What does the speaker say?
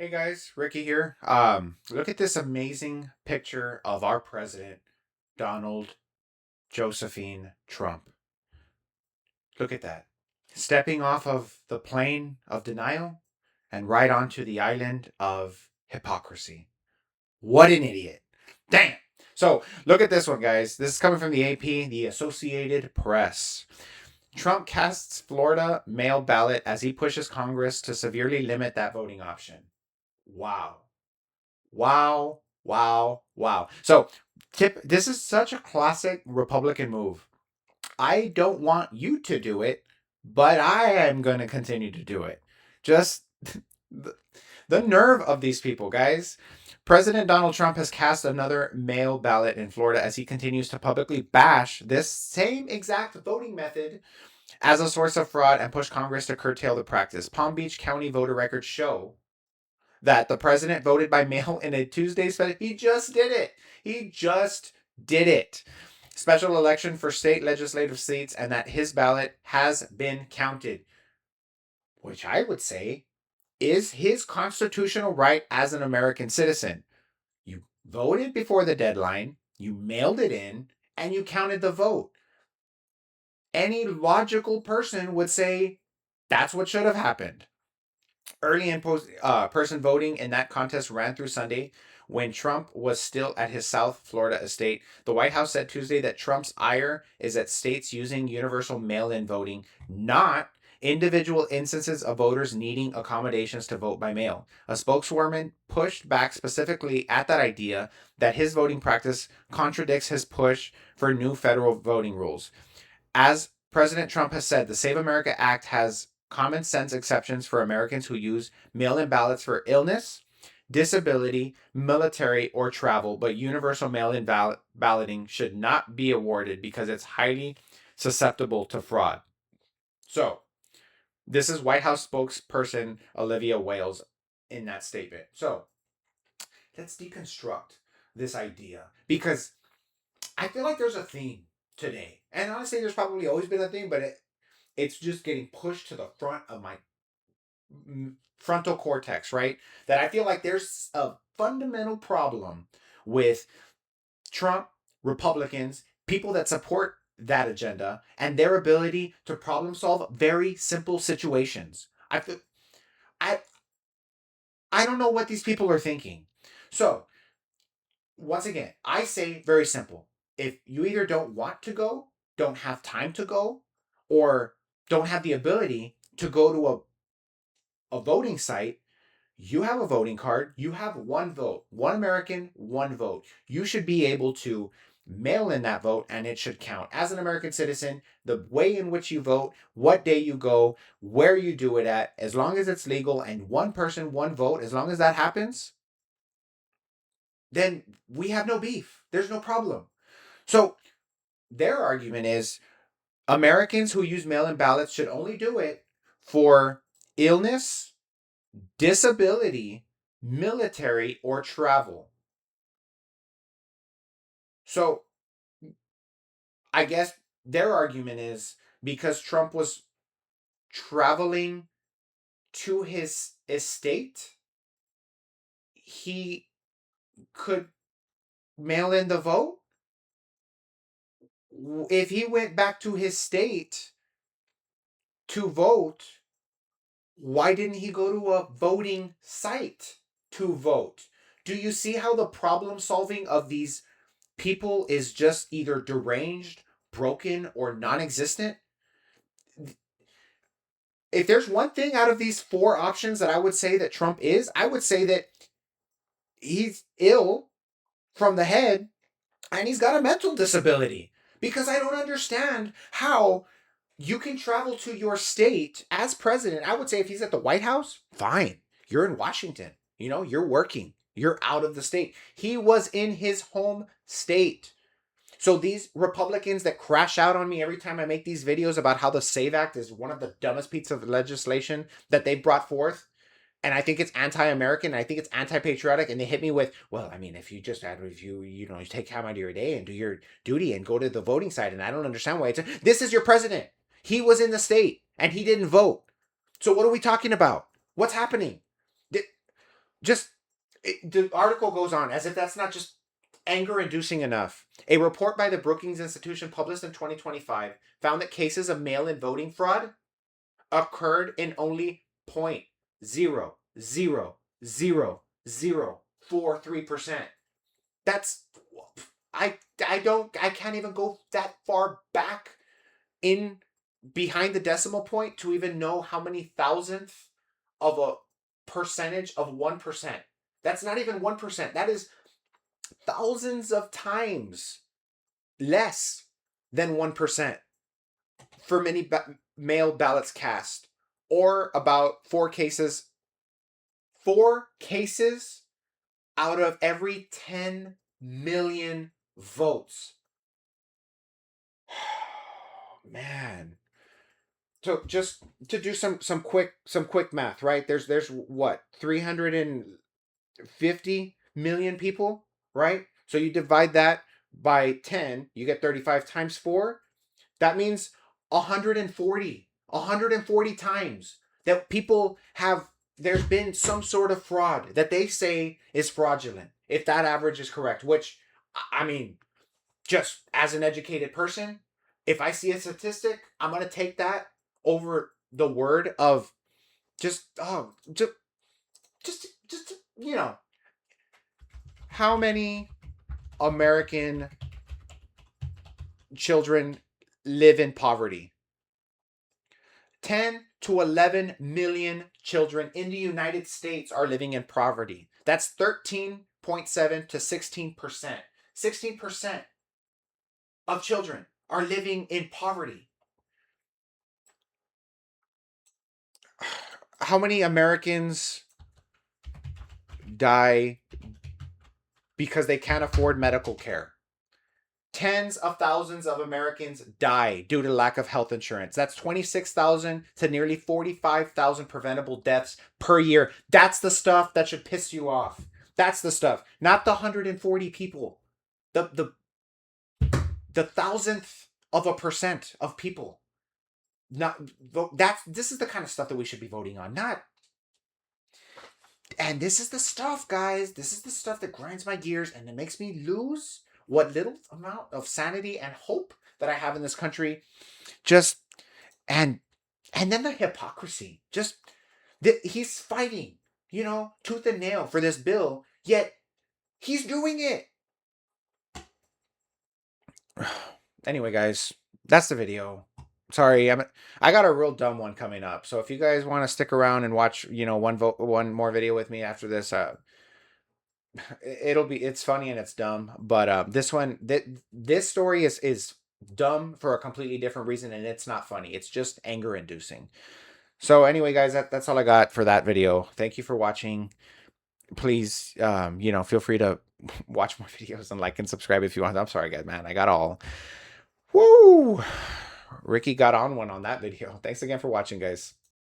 Hey guys, Ricky here. Look at this amazing picture of our president, Donald Josephine Trump. Look at that. Stepping off of the plane of denial and right onto the island of hypocrisy. What an idiot. Damn. So look at this one, guys. This is coming from the AP, the Associated Press. Trump casts Florida mail ballot as he pushes Congress to severely limit that voting option. Wow. Wow, wow, wow. So, this is such a classic Republican move. I don't want you to do it, but I am going to continue to do it. Just the, the nerve of these people, guys. President Donald Trump has cast another mail ballot in Florida as he continues to publicly bash this same exact voting method as a source of fraud and push Congress to curtail the practice. Palm Beach County voter records show that the president voted by mail in a Tuesday special. He just did it. He just did it. Special election for state legislative seats, and that his ballot has been counted, which I would say is his constitutional right as an American citizen. You voted before the deadline, you mailed it in, and you counted the vote. Any logical person would say that's what should have happened. Early in person voting in that contest ran through Sunday when Trump was still at his South Florida estate. The White House said Tuesday that Trump's ire is at states using universal mail in voting, not individual instances of voters needing accommodations to vote by mail. A spokeswoman pushed back specifically at that idea that his voting practice contradicts his push for new federal voting rules. As President Trump has said, the Save America Act has common sense exceptions for Americans who use mail in ballots for illness, disability, military, or travel, but universal mail in balloting should not be awarded because it's highly susceptible to fraud. So, this is White House spokesperson Olivia Wales in that statement. So, let's deconstruct this idea because I feel like there's a theme today. And honestly, there's probably always been a theme, but it's just getting pushed to the front of my frontal cortex, right? That I feel like there's a fundamental problem with Trump, Republicans, people that support that agenda, and their ability to problem solve very simple situations. I I don't know what these people are thinking. So, once again, I say very simple. If you either don't want to go, don't have time to go, or don't have the ability to go to a voting site, you have a voting card, you have one vote, one American, one vote. You should be able to mail in that vote and it should count. As an American citizen, the way in which you vote, what day you go, where you do it at, as long as it's legal and one person, one vote, as long as that happens, then we have no beef. There's no problem. So their argument is Americans who use mail in ballots should only do it for illness, disability, military, or travel. So I guess their argument is because Trump was traveling to his estate, he could mail in the vote. If he went back to his state to vote, why didn't he go to a voting site to vote? Do you see how the problem solving of these people is just either deranged, broken, or non existent? If there's one thing out of these four options that I would say that Trump is, I would say that he's ill from the head and he's got a mental disability. Because I don't understand how you can travel to your state as president. I would say if he's at the White House, fine. You're in Washington. You're working. You're out of the state. He was in his home state. So these Republicans that crash out on me every time I make these videos about how the SAVE Act is one of the dumbest pieces of legislation that they brought forth, and I think it's anti-American, and I think it's anti-patriotic, and they hit me with, well, I mean, if you take time out of your day and do your duty and go to the voting site, and I don't understand why this is your president. He was in the state, and he didn't vote. So what are we talking about? What's happening? The article goes on as if that's not just anger-inducing enough. A report by the Brookings Institution published in 2025 found that cases of mail-in voting fraud occurred in only 0.00043%. That's I can't even go that far back in behind the decimal point to even know how many thousandth of a percentage of 1%. That's not even 1%. That is thousands of times less than 1% for many mail ballots cast, or about 4 cases out of every 10 million votes. Man. So just to do some quick math, right? There's what, 350 million people, right? So you divide that by 10, you get 35 times 4. That means 140 times that people have, there's been some sort of fraud that they say is fraudulent, if that average is correct, which, I mean, just as an educated person, if I see a statistic, I'm going to take that over the word of just you know, how many American children live in poverty? 10 to 11 million children in the United States are living in poverty. That's 13.7 to 16%. 16% of children are living in poverty. How many Americans die because they can't afford medical care? Tens of thousands of Americans die due to lack of health insurance. That's 26,000 to nearly 45,000 preventable deaths per year. That's the stuff that should piss you off. That's the stuff, not the 140 people. The thousandth of a percent of people. This is the kind of stuff that we should be voting on, not. And this is the stuff, guys. This is the stuff that grinds my gears and it makes me lose what little amount of sanity and hope that I have in this country. And then the hypocrisy. He's fighting, tooth and nail for this bill, yet he's doing it. Anyway, guys, that's the video. Sorry, I got a real dumb one coming up. So if you guys want to stick around and watch, one more video with me after this, it's funny and it's dumb. But this story is dumb for a completely different reason, and it's not funny. It's just anger inducing. So anyway, guys, that's all I got for that video. Thank you for watching. Please, feel free to watch more videos and like and subscribe if you want. I'm sorry, guys, man. I got all. Woo! Ricky got on one on that video. Thanks again for watching, guys.